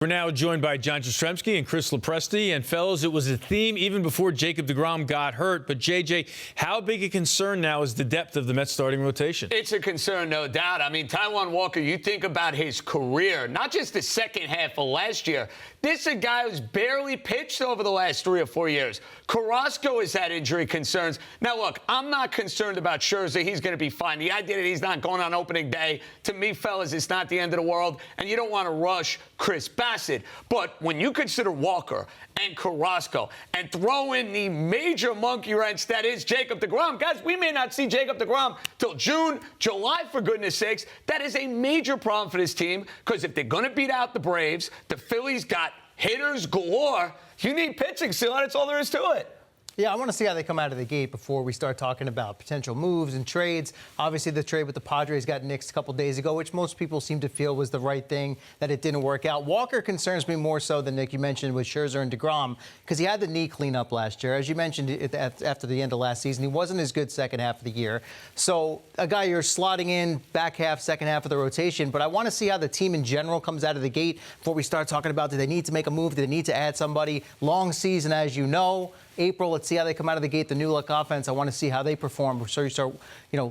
We're now joined by John Jastremski and Chris Lopresti. And, fellas, it was a theme even before Jacob deGrom got hurt. But, JJ, how big a concern now is the depth of the Mets starting rotation? It's a concern, no doubt. I mean, Taijuan Walker, you think about his career, not just the second half of last year. This is a guy who's barely pitched over the last 3 or 4 years. Carrasco has had injury concerns. Now, look, I'm not concerned about Scherzer. He's going to be fine. The idea that he's not going on opening day, to me, fellas, it's not the end of the world. And you don't want to rush Chris Bassett. But when you consider Walker and Carrasco and throw in the major monkey wrench that is Jacob deGrom, guys, we may not see Jacob deGrom till June, July, for goodness sakes. That is a major problem for this team because if they're going to beat out the Braves, the Phillies got hitters galore. You need pitching, Seal. That's all there is to it. Yeah, I want to see how they come out of the gate before we start talking about potential moves and trades. Obviously, the trade with the Padres got nixed a couple days ago, which most people seem to feel was the right thing, that it didn't work out. Walker concerns me more so than, Nick, you mentioned with Scherzer and deGrom, because he had the knee cleanup last year. As you mentioned, after the end of last season, he wasn't as good second half of the year. So a guy you're slotting in back half, second half of the rotation. But I want to see how the team in general comes out of the gate before we start talking about, do they need to make a move? Do they need to add somebody? Long season, as you know. April, let's see how they come out of the gate, the new look offense. I want to see how they perform before you start,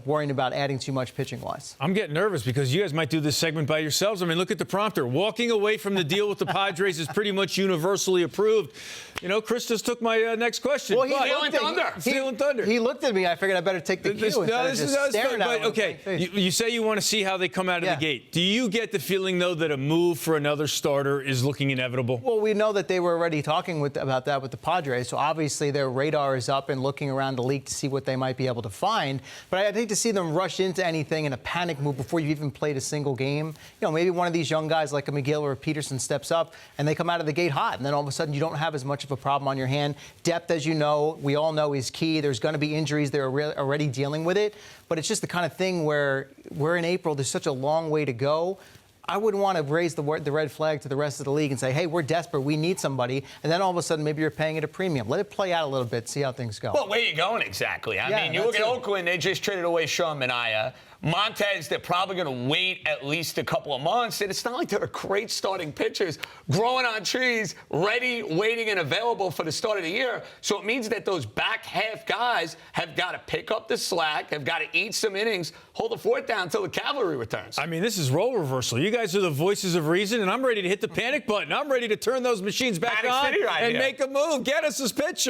worrying about adding too much pitching-wise. I'm getting nervous because you guys might do this segment by yourselves. I mean, look at the prompter. Walking away from the deal with the Padres is pretty much universally approved. Chris just took my next question. Well, Stealing thunder. He looked at me. I figured I better take the cue instead of just staring at him. Okay, you say you want to see how they come out of the gate. Do you get the feeling, though, that a move for another starter is looking inevitable? Well, we know that they were already talking about that with the Padres, so obviously their radar is up and looking around the league to see what they might be able to find. But I'd hate to see them rush into anything in a panic move before you've even played a single game. Maybe one of these young guys like a McGill or a Peterson steps up and they come out of the gate hot, and then all of a sudden you don't have as much of a problem on your hand. Depth, as you know, we all know is key. There's going to be injuries. They're already dealing with it. But it's just the kind of thing where we're in April. There's such a long way to go. I wouldn't want to raise the red flag to the rest of the league and say, hey, we're desperate, we need somebody, and then all of a sudden maybe you're paying it a premium. Let it play out a little bit, see how things go. Well, where are you going exactly? I mean, you look at Oakland, they just traded away Sean Manaea. Montez, they're probably going to wait at least a couple of months. And it's not like they're great starting pitchers growing on trees, ready, waiting, and available for the start of the year. So it means that those back half guys have got to pick up the slack, have got to eat some innings, hold the fort down until the cavalry returns. I mean, this is role reversal. You guys are the voices of reason, and I'm ready to hit the panic button. I'm ready to turn those machines back on and make a move. Get us this pitcher.